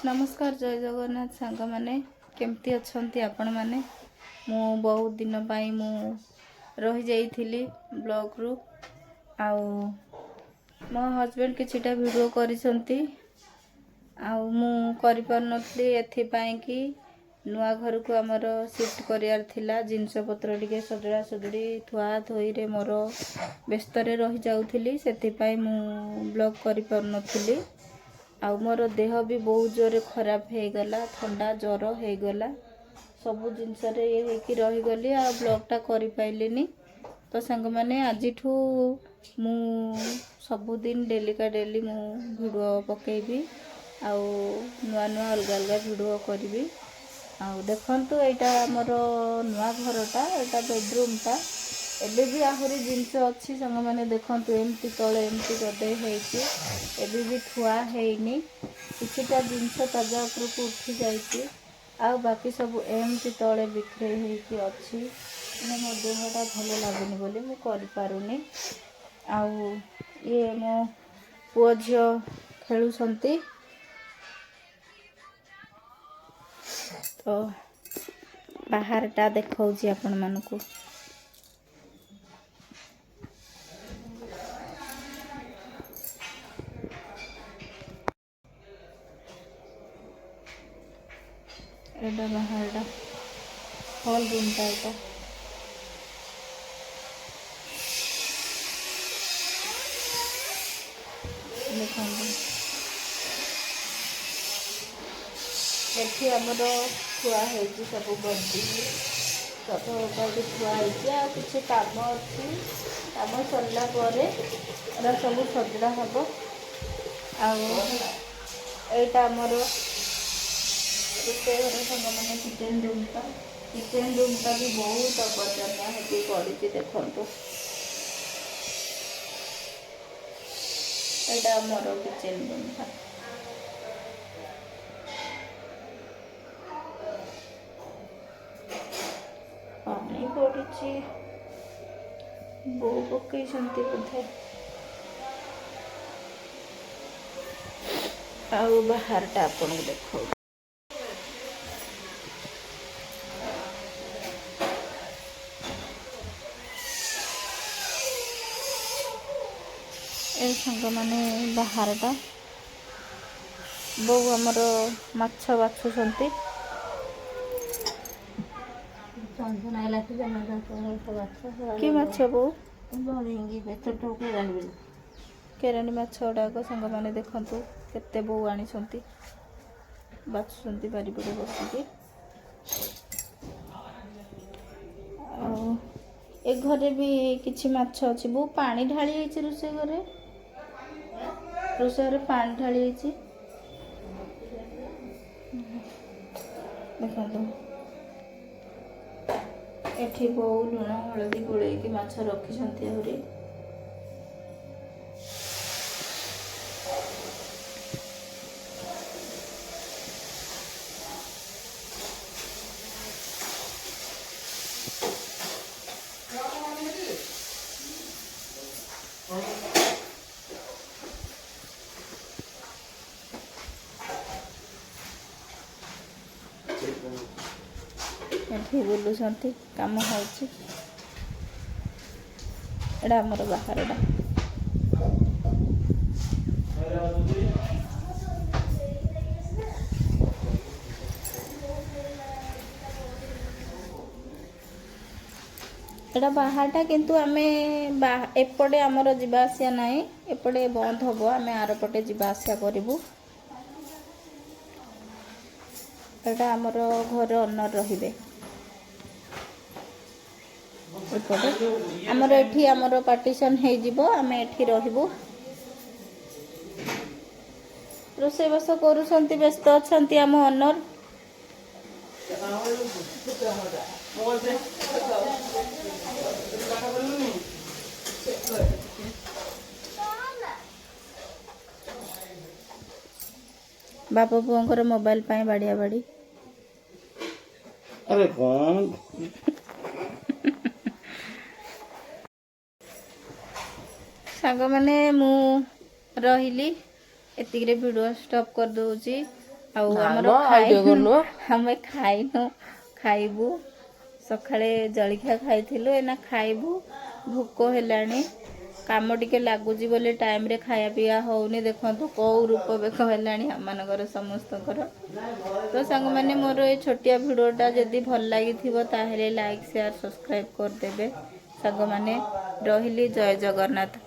नमस्कार जय जगन्नाथ सांग माने केमती अच्छंती आपण माने मु बहुत दिन पाई मु रही जाइथिली ब्लॉग रु आउ मो हस्बैंड किछिटा वीडियो करिसंती आउ मु करि पर नथली एथि पाई कि नुआ घर को हमर शिफ्ट करियार थिला जिंस पत्र टिके सजड़ा सजड़ी थुआ थोई रे मोर व्यस्त रे रही जाउथिली सेति पाई मु ब्लॉग करि पर नथली आउ मोर देह भी बहुत जोरे खराब हो गला ठंडा ज्वर हो गला सबु जिनस रे ये हे कि रही गली आ ब्लॉग करि पाइलिनी तो संग माने आज ठू मु सबु दिन डेली का डेली मु वीडियो पकेबी आउ नुआ नुआ अलग अलग वीडियो करबी आउ देखंतु एटा मोर नुआ घरटा एटा बेडरूम टा एबे भी आहुरी जिनस अच्छी संग माने देखंतु एमती तळे एमती गदे हेची एबे भी ठुआ हेइनी किछिटा जिनस ताजा ऊपर को उठी जाइची आ बाकी सब एमती तळे बिखरे हेकी अछि ने मो देहटा भलो लागुनी बोली मु करि पारुनी आउ ये मो पुओ झियो खेलु संती तो बाहर टा देखौची आपण मानको एटा बाहर हॉल रूम टा एटा देखंतु एठी हमर छुआ हेची सब बड्डी सब बड्डी छुआ हेची आ किछि काम अछि काम सरला परे एरा सब सजड़ा हबो आ एटा हमर मैंने किचन रूम का भी बहुत अपचर्या हेती पड़ी देखो एटा मोर किचन रूम था पानी पड़ी बो पकई बोधे आउ बाहर टा आपन देखो ए संग माने बाहर टा बो हमर माछ बाछुसंती कि माछ बो केरानी माछ गुड़ाक संग माने देखंतु केते बो आनिसंती बाछुसंती बारिपटे बसिकी ए घरे भी किछि माछ अछि बो पानी ढाली हेछि रुसे घरे पानी ढाली हेछि देखंतु एठी बहु लुण हळदी गोळेई कि माछ रखिसंती आहुरी एठी बुलुसंती काम होउची एडा हमर बाहरडा एटा बाहरटा किंतु आमे एपटे हमर जिबा आसिया नाही एपटे बंद हबो आमे आरपटे जिबा आसिया करिवु एटा हमर घर ओनर रहिबे एपटे हमर एठी हमर पार्टीशन हे जिवो आमे एठी रहिबु रोसे बस करूसंती व्यस्त अछंती हम ओनर बापा पुओंकर मोबाइल पाए बाड़िया बाड़ी अरे कौन सांग माने मु रहिली एतिक रे वीडियो स्टॉप कर दोउची ଆଉ ନା ଆମର ମ, ଆଉ ଟିକେ କରୁନୁ। ଆମେ ଖାଇନୁ, ଖାଇବୁ। ସକାଳେ ଜଳଖିଆ ଖାଇଥିଲୁ, ଏଇନା ଖାଇବୁ। ଭୋକ ହେଲାଣି। କାମ ଟିକେ ଲାଗୁଛି ବୋଲି ଟାଇମ୍ରେ ଖାଇବା ପିଇବା ହେଉନି। ଦେଖନ୍ତୁ କେଉଁ ରୂପ ବେକ ହେଲାଣି ଆମମାନଙ୍କର ସମସ୍ତଙ୍କର। ତ ସାଙ୍ଗମାନେ ମୋର ଏଇ ଛୋଟିଆ ଭିଡ଼ିଓଟା ଯଦି ଭଲ ଲାଗିଥିବ ତାହେଲେ ଲାଇକ୍ ସେୟାର ସବସ୍କ୍ରାଇବ୍ କରିଦେବେ ସାଙ୍ଗମାନେ। ରହିଲି, ଜୟ ଜଗନ୍ନାଥ।